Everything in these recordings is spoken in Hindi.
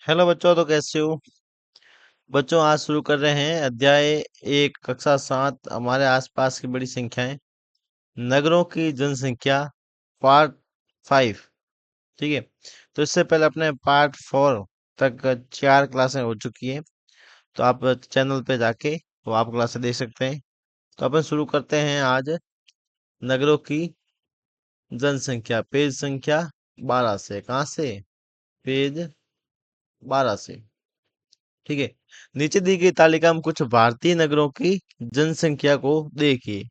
हेलो बच्चों, तो कैसे हो? बच्चों, आज शुरू कर रहे हैं अध्याय 1 कक्षा 7 हमारे आसपास की बड़ी संख्याएं, नगरों की जनसंख्या, पार्ट 5। ठीक है। तो इससे पहले अपने पार्ट 4 तक 4 क्लासें हो चुकी हैं। तो आप चैनल पे जाके वो आप क्लासें देख सकते हैं। तो अपन शुरू करते हैं आज नगरों की जनसंख्या, पेज संख्या 12 से। कहाँ से? पेज 12 से। ठीक है। नीचे दी गई तालिका में कुछ भारतीय नगरों की जनसंख्या को देखिए।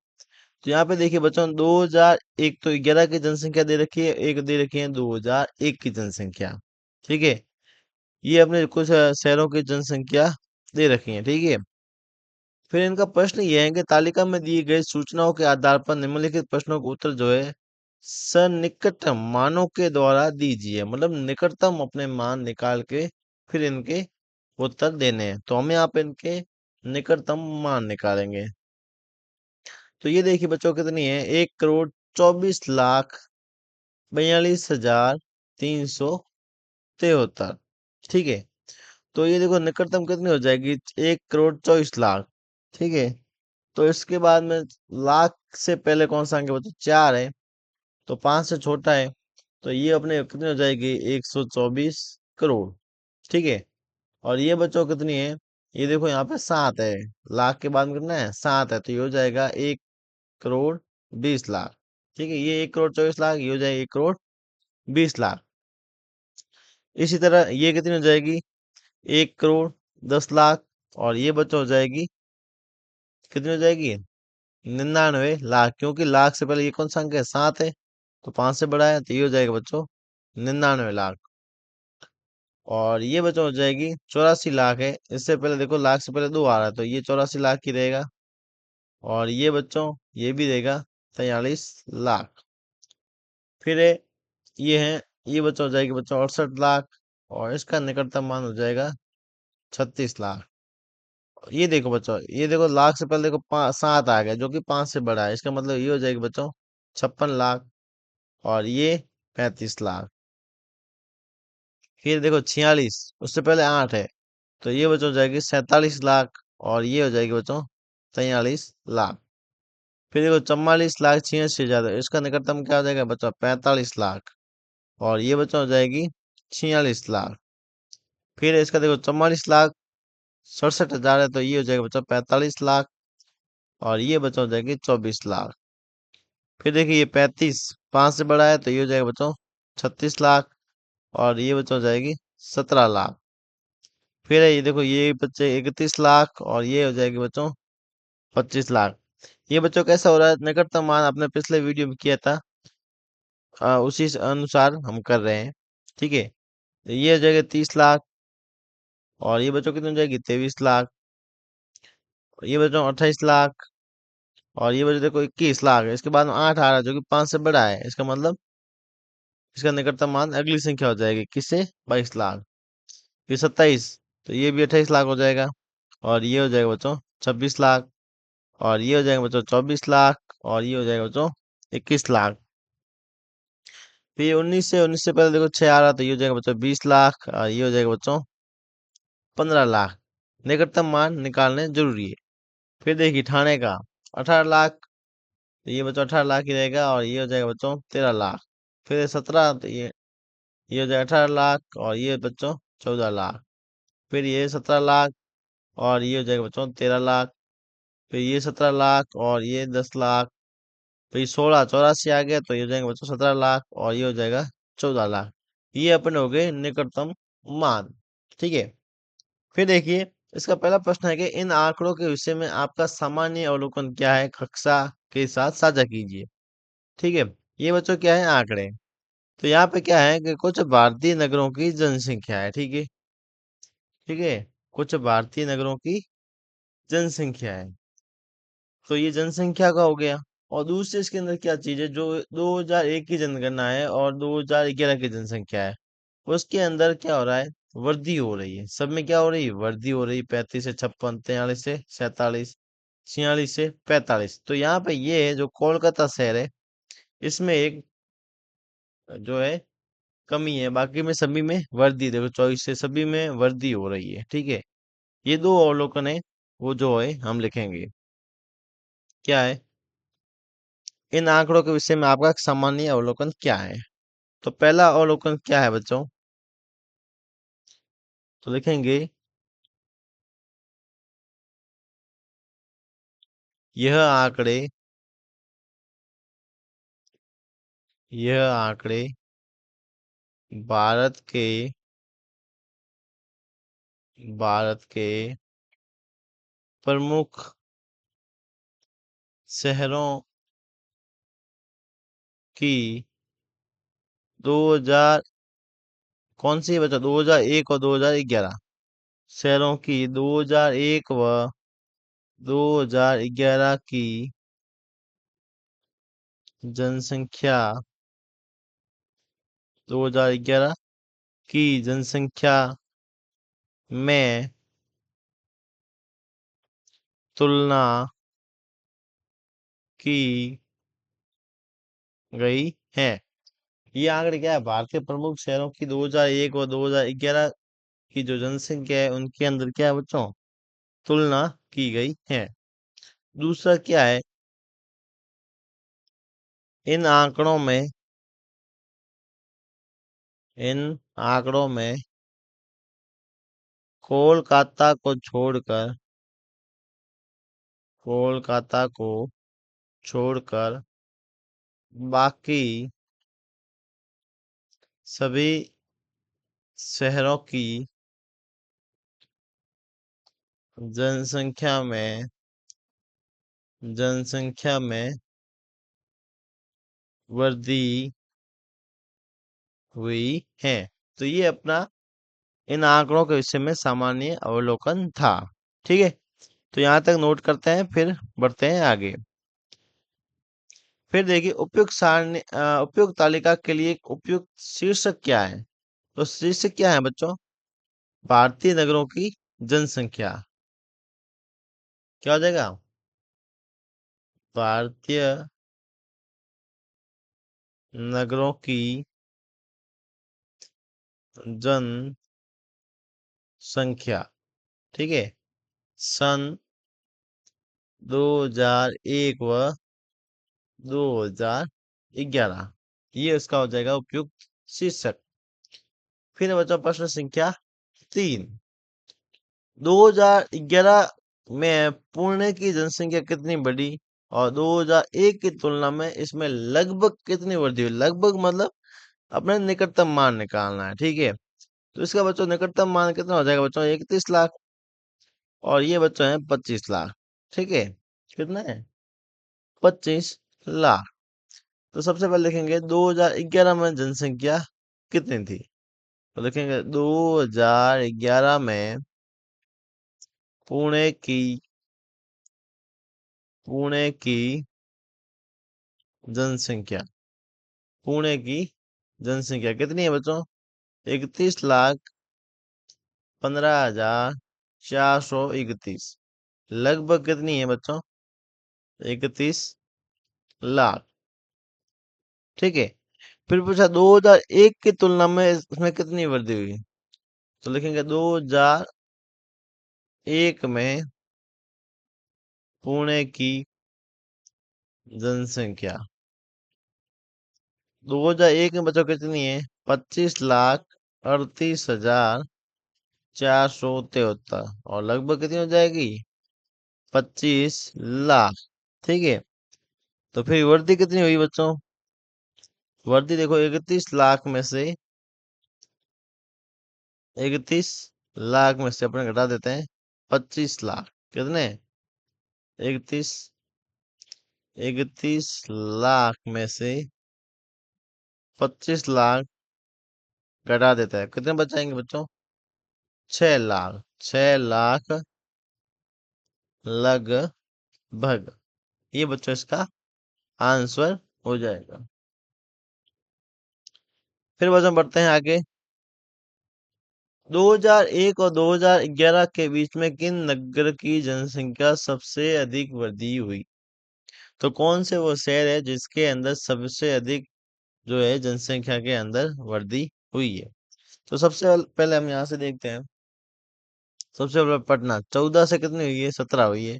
तो यहाँ पे देखिए बच्चों, 2001 तो 11 की जनसंख्या दे रखी है, एक दे रखी है 2001 की जनसंख्या। ठीक है। ये अपने कुछ शहरों की जनसंख्या दे रखी है। ठीक है। फिर इनका प्रश्न ये है कि तालिका में दी गई सूचनाओं के आधार पर निम्नलिखित प्रश्नों का उत्तर जो है सन्निकट मानों के द्वारा दीजिए। मतलब निकटतम अपने मान निकाल के फिर इनके उत्तर देने हैं। तो हम यहाँ पे इनके निकटतम मान निकालेंगे। तो ये देखिए बच्चों, कितनी है? 1,24,42,373। ठीक है। तो ये देखो निकटतम कितनी हो जाएगी? 1,24,00,000। ठीक है। तो इसके बाद में लाख से पहले कौन सा अंक है बच्चों? 4 है। तो 5 से छोटा है। तो ये अपने कितनी हो जाएगी? 124 करोड़। ठीक है। और ये बच्चों कितनी है? ये देखो यहाँ पे 7 है। लाख के बाद में कितना है? 7 है। तो ये हो जाएगा 1,20,00,000। ठीक है। ये 1,24,00,000, ये हो जाएगा 1,20,00,000। इसी तरह ये कितनी हो जाएगी? 1,10,00,000। और ये बच्चों हो जाएगी, कितनी हो जाएगी? 99,00,000। क्योंकि लाख से पहले ये कौन सा अंक है? 7 है। तो 5 से बड़ा है, तो ये हो जाएगा बच्चों 99,00,000। और ये बच्चों हो जाएगी 84,00,000 है। इससे पहले देखो, लाख से पहले 2 आ रहा है, तो ये 84,00,000 की रहेगा। और ये बच्चों ये भी देगा 43,00,000। फिर ये है, ये बच्चों हो जाएगी बच्चों 68,00,000। और इसका निकटतम मान हो जाएगा 36,00,000। ये देखो बच्चों, ये देखो लाख से पहले देखो 7 आ गया, जो कि 5 से बड़ा है। इसका मतलब ये हो जाएगी बच्चों 56,00,000। और ये 35,00,000। फिर देखो 46, उससे पहले 8 है। तो ये बच्चों हो जाएगी 47,00,000। और ये हो जाएगी बच्चों 43,00,000। फिर देखो 44,86,000, इसका निकटतम क्या हो जाएगा बच्चों? 45,00,000। और ये बच्चों हो जाएगी 46,00,000। फिर इसका देखो 44,67,000 है। तो ये हो जाएगा बच्चों 45,00,000। और ये बच्चों हो जाएगी 24,00,000। फिर देखिए ये 35 5 से बड़ा है, तो ये हो जाएगा बच्चों 36,00,000। और ये बच्चों हो जाएगी 17,00,000। फिर है ये देखो, ये बच्चे 31,00,000। और ये हो जाएगी बच्चों 25,00,000। ये बच्चों कैसा हो रहा है? निकटतम मान आपने पिछले वीडियो में किया था, उसी से अनुसार हम कर रहे हैं। ठीक है। तो ये हो जाएगा 30,00,000। और ये बच्चों कितनी हो जाएगी? 23,00,000। ये बच्चों 28,00,000। और ये बच्चों देखो 21,00,000 है। इसके बाद में 8 आ रहा है, जो कि 5 से बड़ा है। इसका मतलब इसका निकटतम मान अगली संख्या हो जाएगी, किससे? 22,00,000। फिर 27, तो ये भी 28,00,000 हो जाएगा। और ये हो जाएगा बच्चों 26,00,000। और ये हो जाएगा बच्चों 24,00,000। और ये हो जाएगा बच्चों 21,00,000। फिर ये 19 से पहले देखो 6 आ रहा, तो ये हो जाएगा बच्चों 20,00,000। और ये हो जाएगा बच्चों 15,00,000। निकटतम मान निकालने जरूरी है। फिर देखिए ठाणे का 18,00,000। तो ये बच्चों 18,00,000 ही रहेगा। और ये हो जाएगा बच्चों 13,00,000। फिर 17, तो ये हो जाएगा 18,00,000। और ये बच्चों 14,00,000। फिर ये 17,00,000। और ये हो जाएगा बच्चों 13,00,000। फिर ये 17,00,000। और ये 10,00,000। फिर 16 84 आ गया, तो ये हो जाएगा बच्चों 17,00,000। और ये हो जाएगा 14,00,000। ये अपने हो गए निकटतम मान। ठीक है। फिर देखिए, इसका पहला प्रश्न है कि इन आंकड़ों के विषय में आपका सामान्य अवलोकन क्या है? कक्षा के साथ साझा कीजिए। ठीक है। ये बच्चों क्या है? आंकड़े। तो यहाँ पे क्या है कि कुछ भारतीय नगरों की जनसंख्या है। ठीक है। ठीक है। कुछ भारतीय नगरों की जनसंख्या है। तो ये जनसंख्या का हो गया। और दूसरे इसके अंदर क्या चीज है? जो 2001 की जनगणना है और 2011 की जनसंख्या है, उसके अंदर क्या हो रहा है? वृद्धि हो रही है। सब में क्या हो रही है? वृद्धि हो रही है। 35 से 56, 43 से 47, 46 से 45। तो यहाँ पे ये है जो कोलकाता शहर है, इसमें एक जो है कमी है, बाकी में सभी में वृद्धि। देखो 24 से सभी में वृद्धि हो रही है, ठीक है। ये दो अवलोकन है, वो जो है हम लिखेंगे। क्या है? इन आंकड़ों के विषय में आपका सामान्य अवलोकन क्या है? तो पहला अवलोकन क्या है बच्चों? तो लिखेंगे यह आंकड़े, यह आंकड़े भारत के, भारत के प्रमुख शहरों की 2000, कौन सी बचा, 2001 और 2011 शहरों की 2001 व 2011 की जनसंख्या, 2011 की जनसंख्या में तुलना की गई है। ये आंकड़े क्या है? भारतीय प्रमुख शहरों की 2001 और 2011 की जो जनसंख्या है उनके अंदर क्या है बच्चों? तुलना की गई है। दूसरा क्या है? इन आंकड़ों में, इन आंकड़ों में कोलकाता को छोड़कर, कोलकाता को छोड़कर बाकी सभी शहरों की जनसंख्या में, जनसंख्या में वृद्धि हुई है। तो ये अपना इन आंकड़ों के विषय में सामान्य अवलोकन था, ठीक है। तो यहाँ तक नोट करते हैं, फिर बढ़ते हैं आगे। फिर देखिए उपयुक्त सारणी, उपयुक्त तालिका के लिए एक उपयुक्त शीर्षक क्या है? तो शीर्षक क्या है बच्चों? भारतीय नगरों की जनसंख्या। क्या हो जाएगा? भारतीय नगरों की जनसंख्या, ठीक है, सन 2001 व 2011, ये उसका हो जाएगा उपयुक्त शीर्षक। फिर बचा प्रश्न संख्या 3। 2011 में पुणे की जनसंख्या कितनी बढ़ी और 2001 की तुलना में इसमें लगभग कितनी वृद्धि हुई? लगभग मतलब अपने निकटतम मान निकालना है, ठीक है। तो इसका बच्चों निकटतम मान कितना हो जाएगा बच्चों? 31 लाख, और ये बच्चों है 25 लाख, ठीक है। कितना है? 25 लाख। तो सबसे पहले देखेंगे 2011 में जनसंख्या कितनी थी। तो देखेंगे 2011 में पुणे की, पुणे की जनसंख्या, पुणे की जनसंख्या कितनी है बच्चों? 31,15,431। लगभग कितनी है बच्चों? 31 लाख, ठीक है। फिर पूछा 2001 की तुलना में इसमें कितनी वृद्धि हुई। तो लिखेंगे 2001 में पुणे की जनसंख्या, 2001 में बच्चों कितनी है? 25,38,473, और लगभग कितनी हो जाएगी? 25 लाख, ठीक है। तो फिर वृद्धि कितनी हुई बच्चों? वृद्धि देखो 31 लाख में से, 31 लाख में से अपने घटा देते हैं 25 लाख। कितने? 31, 31 लाख में से 25 लाख घटा देता है, कितने बचाएंगे बच्चों? 6 लाख, 6 लाख लगभग। ये बच्चों इसका आंसर हो जाएगा। फिर बच्चों बढ़ते हैं आगे। 2001 और 2011 के बीच में किन नगर की जनसंख्या सबसे अधिक वृद्धि हुई? तो कौन से वो शहर है जिसके अंदर सबसे अधिक जो है जनसंख्या के अंदर वृद्धि हुई है। तो सबसे पहले हम यहाँ से देखते हैं। सबसे पहले पटना 14 से कितनी हुई है, 17 हुई है,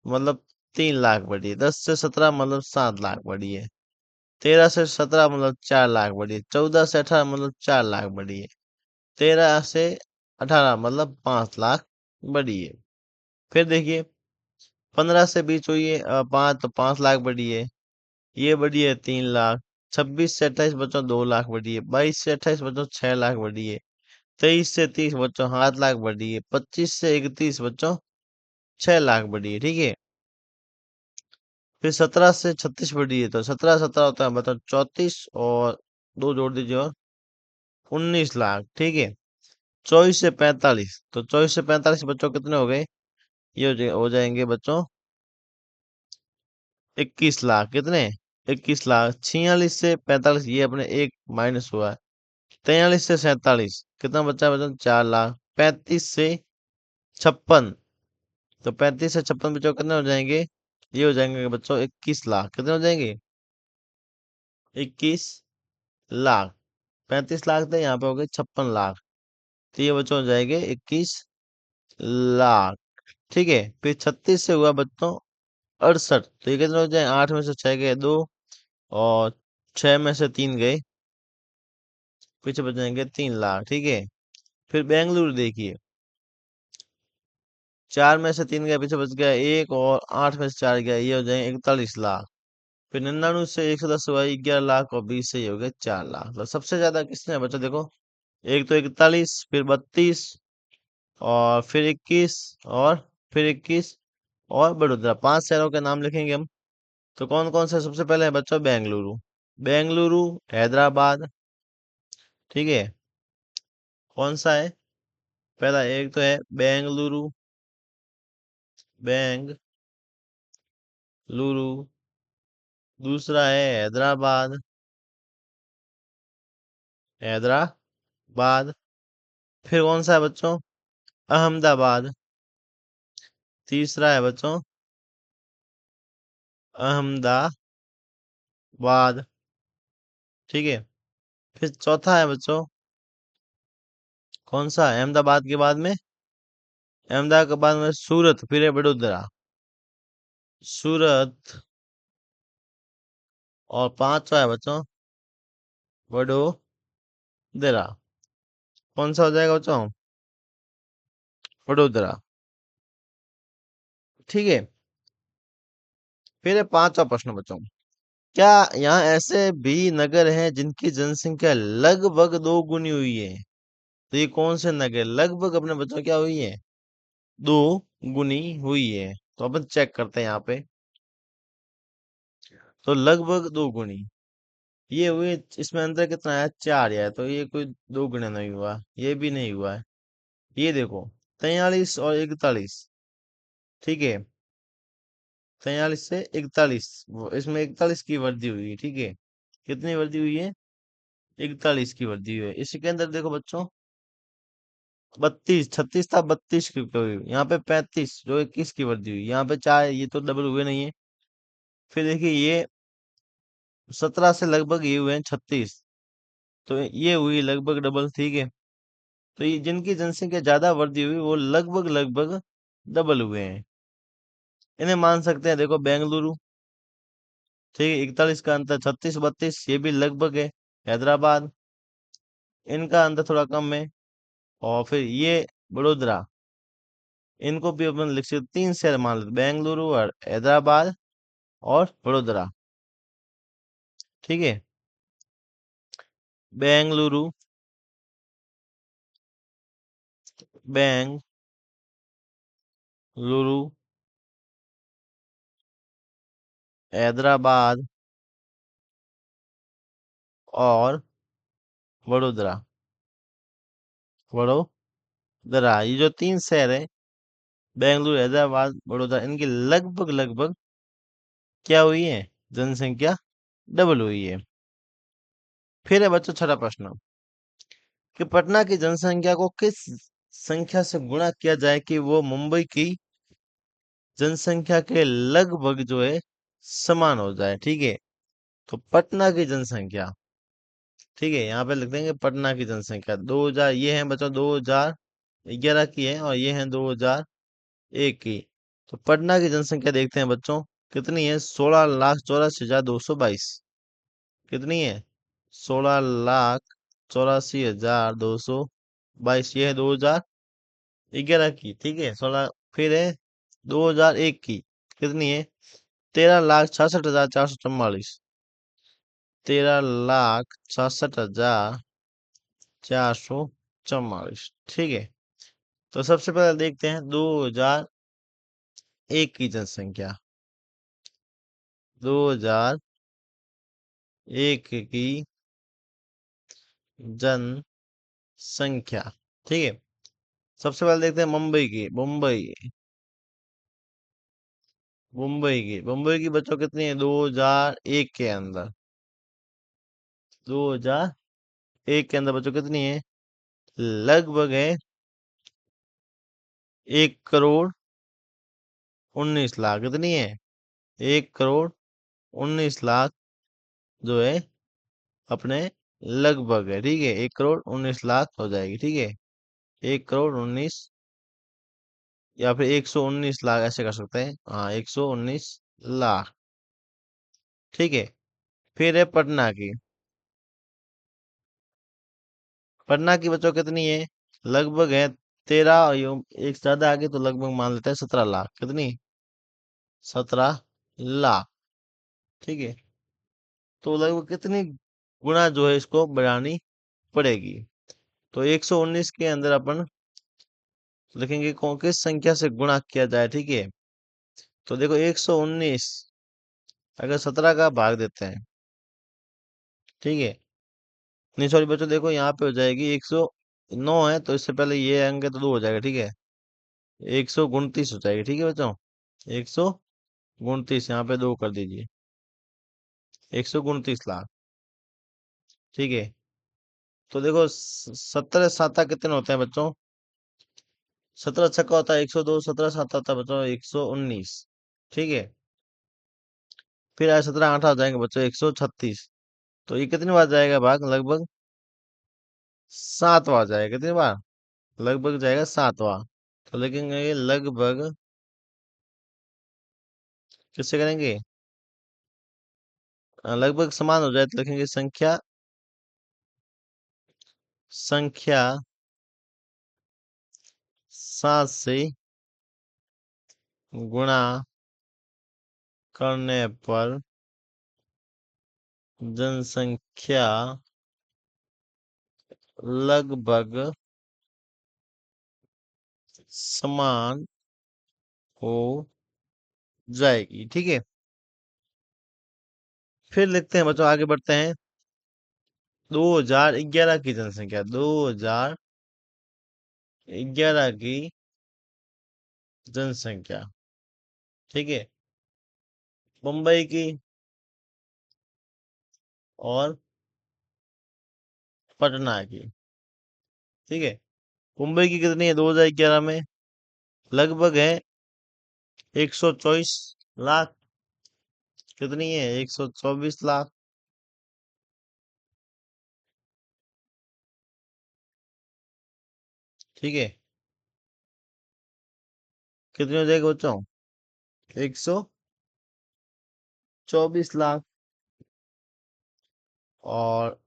मतलब 3 लाख बढ़ी है। 10 से 17 मतलब 7 लाख बढ़ी है। 13 से 17 मतलब 4 लाख बढ़ी है। 14 से 18 मतलब 4 लाख बढ़ी है। 13 से 18 मतलब 5 लाख बढ़ी है। फिर देखिए 15 से 20 हुई है 5, तो 5 लाख बढ़ी है। ये बढ़ी है 3 लाख। 26 से 28 बच्चों 2 लाख बढ़ी है। 22 से 28 बच्चों 6 लाख बढ़ी है। 23 से 30 बच्चों 7 लाख बढ़ी है। 25 से 31 बच्चों 6 लाख बढ़ी है। ठीक है। फिर 17 से 36 बढ़ी है, तो 17 होता है मतलब 34, और दो जोड़ दीजिए और 19 लाख। ठीक है। 24 से 45, तो 24 से 45 बच्चों कितने हो गए, ये हो जाएंगे बच्चों 21 लाख। कितने, 21 लाख। 46 से 45, ये अपने एक माइनस हुआ है। 43 से 47 कितना बच्चा बच्चों, 4 लाख। 35 से 56, तो 35 से 56 बच्चों कितने हो जाएंगे, ये हो जाएंगे बच्चों 21 लाख। कितने हो जाएंगे, 21 लाख। 35 लाख थे, यहाँ पे हो गए 56 लाख। तो ये बच्चों हो जाएंगे 21 लाख। ठीक है। फिर 36 से हुआ बच्चों 68, तो ये कितने हो जाए, 8 में से 6 गए 2, और 6 में से 3 गए, पीछे बच जाएंगे 3 लाख। ठीक है। फिर बेंगलुरु देखिए, 4 में से 3 गया, पीछे बच गया 1, और 8 में से 4 गया, ये हो जाएंगे 41 लाख। फिर 99 से 110 हुआ 11 लाख, और 20 से ये हो गया 4 लाख। तो सबसे ज्यादा किसने बचा देखो, एक तो 41, फिर 32, और फिर 21, और फिर 21, और बड़ोदरा। 5 शहरों के नाम लिखेंगे हम। तो कौन कौन से, सबसे पहले है बच्चों बेंगलुरु। बेंगलुरु, हैदराबाद। ठीक है। कौन सा है, पहला एक तो है बेंगलुरु, बेंगलुरु। दूसरा है हैदराबाद, हैदराबाद। फिर कौन सा है बच्चों, अहमदाबाद। तीसरा है बच्चों अहमदाबाद। ठीक है। फिर चौथा है बच्चों, कौन सा, अहमदाबाद के बाद में, अहमदाबाद के बाद में सूरत, फिर है वडोदरा, सूरत। और पांचवा है बच्चों वडोदरा। कौन सा हो जाएगा बच्चों, वडोदरा। ठीक है। फिर है पांचवा प्रश्न बच्चों, क्या यहाँ ऐसे भी नगर हैं जिनकी जनसंख्या लगभग 2 गुनी हुई है। तो ये कौन से नगर लगभग अपने बच्चों क्या हुई है, 2 गुनी हुई है। तो अपन चेक करते हैं यहाँ पे। तो लगभग 2 गुनी ये हुए, इसमें अंदर कितना है, 4 है, तो ये कोई 2 गुना नहीं हुआ, ये भी नहीं हुआ है। ये देखो 43 और 41। ठीक है। 43 से 41, इसमें 41 की वृद्धि हुई है। ठीक है। कितनी वृद्धि हुई है, 41 की वृद्धि हुई है। इसके अंदर देखो बच्चों 32, 36 था, 32 की हुई, यहाँ पे 35, जो 21 की वृद्धि हुई, यहाँ पे 4, ये तो डबल हुए नहीं है। फिर देखिए ये 17 से लगभग ये हुए हैं 36, तो ये हुई लगभग डबल। ठीक है। तो ये जिनकी जनसंख्या ज्यादा वृद्धि हुई वो लगभग लगभग डबल हुए हैं। इन्हें मान सकते हैं, देखो बेंगलुरु। ठीक है, 41 का अंतर, 36 32 ये भी लगभग है। हैदराबाद, इनका अंतर थोड़ा कम है। और फिर ये वडोदरा, इनको भी अपन लिख सकते, 3 शहर मान लेते, बेंगलुरु और हैदराबाद और वडोदरा। ठीक है। बेंगलुरु, बेंगलुरु, हैदराबाद और वडोदरा। वडोदरा, ये जो 3 शहर है, बेंगलुरु, हैदराबाद, वडोदरा, इनकी लगभग लगभग क्या हुई है, जनसंख्या डबल हुई है। फिर है बच्चों छठा प्रश्न, कि पटना की जनसंख्या को किस संख्या से गुणा किया जाए कि वो मुंबई की जनसंख्या के लगभग जो है समान हो जाए। ठीक है। तो पटना की जनसंख्या ठीक है, यहाँ पे लिख देंगे पटना की जनसंख्या 2000, ये है बच्चों 2011 की है, और ये है 2001 की। तो पटना की जनसंख्या देखते हैं बच्चों, कितनी है? 16,84,222। कितनी है? 16,84,222। ये है 2011 की, ठीक है 16। फिर है 2001 की, कितनी है? 13,66,444। 13,66,444। ठीक है। तो सबसे पहले देखते हैं 2001 की जनसंख्या। 2001 की जनसंख्या, ठीक है। सबसे पहले देखते हैं मुंबई की। मुंबई की बच्चों कितनी है 2001 के अंदर? 2001 के अंदर बच्चों कितनी है? लगभग है 1,19,00,000। कितनी है? 1,19,00,000 जो है अपने लगभग है, ठीक है। 1,19,00,000 हो जाएगी, ठीक है। 1,19,00,000 या फिर 119,00,000 ऐसे कर सकते हैं, हाँ 119,00,000। ठीक है। फिर है पटना की। पटना की बच्चों कितनी है? लगभग है 13, एक से ज्यादा आगे तो लगभग मान लेते हैं 17,00,000। कितनी? 17,00,000। ठीक है। तो लगभग कितनी गुना जो है इसको बढ़ानी पड़ेगी? तो 119 के अंदर अपन लिखेंगे कौन किस संख्या से गुणा किया जाए, ठीक है। तो देखो 119 अगर 17 का भाग देते हैं, ठीक है। नहीं सॉरी बच्चों, देखो यहाँ पे हो जाएगी 109 है, तो इससे पहले ये अंक है तो 2 हो जाएगा, ठीक है। 129 हो जाएगी, ठीक है बच्चों। 129, यहाँ पे 2 कर दीजिए। 129,00,000। ठीक है। तो देखो 17 साता कितने होते हैं बच्चों? 17 छक्का होता है 102, 17 साता होता है बच्चों 119। ठीक है। फिर आज 17 8 आ जाएंगे बच्चों 136। तो ये कितनी बार जाएगा भाग? लगभग 7 बार जाएगा। कितनी बार? लगभग जाएगा 7 बार। तो लिखेंगे ये लगभग, किससे करेंगे? लगभग समान हो जाए तो लिखेंगे संख्या 7 से गुणा करने पर जनसंख्या लगभग समान हो जाएगी, ठीक है। फिर लिखते हैं बच्चों, आगे बढ़ते हैं। 2011 की जनसंख्या, 2011 की जनसंख्या, ठीक है। मुंबई की और पटना की, ठीक है। मुंबई की कितनी है 2011 में? लगभग है 124,00,000। कितनी है? 124,00,000। ठीक है। कितनी हो जाएगी बच्चों? 124,00,000। और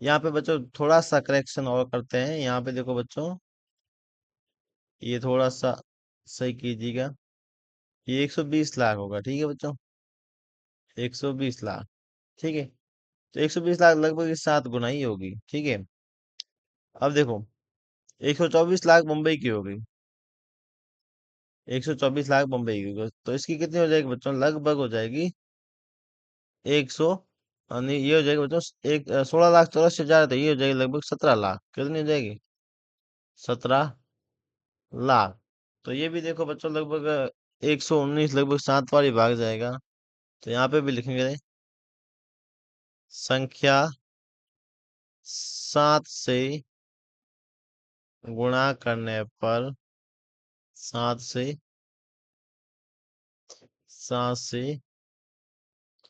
यहाँ पे बच्चों थोड़ा सा करेक्शन और करते हैं। यहाँ पे देखो बच्चों, ये थोड़ा सा सही कीजिएगा। ये 120,00,000 होगा, ठीक है बच्चों। 120,00,000, ठीक है। तो 120,00,000 लगभग इस 7 गुना ही होगी, ठीक है। अब देखो 124,00,000 मुंबई की होगी। 124,00,000 मुंबई की होगी, तो इसकी कितनी हो जाएगी बच्चों? लगभग हो जाएगी 100, नहीं ये हो जाएगी बच्चों एक 16,84,000, तो ये हो जाएगी लगभग 17,00,000। कितनी हो जाएगी? 17,00,000। तो ये भी देखो बच्चों लगभग 119 लगभग 7 बार ही भाग जाएगा। तो यहाँ पे भी लिखेंगे संख्या 7 से गुणा करने पर, 7 से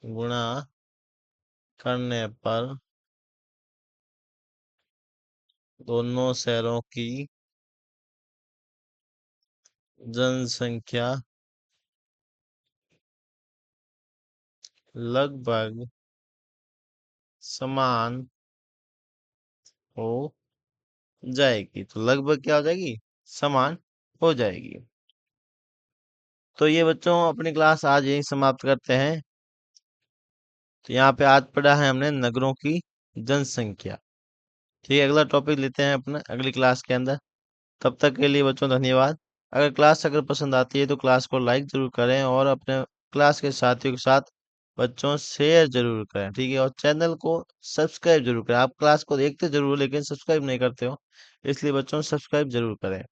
गुणा करने पर दोनों शहरों की जनसंख्या लगभग समान हो जाएगी। तो लगभग क्या हो जाएगी? समान हो जाएगी। तो ये बच्चों अपनी क्लास आज यहीं समाप्त करते हैं। तो यहाँ पे आज पढ़ा है हमने नगरों की जनसंख्या। ठीक है, अगला टॉपिक लेते हैं अपना अगली क्लास के अंदर। तब तक के लिए बच्चों धन्यवाद। अगर क्लास पसंद आती है तो क्लास को लाइक जरूर करें और अपने क्लास के साथियों के साथ बच्चों शेयर जरूर करें। ठीक है, और चैनल को सब्सक्राइब जरूर करें। आप क्लास को देखते जरूर हो लेकिन सब्सक्राइब नहीं करते हो, इसलिए बच्चों सब्सक्राइब जरूर करें।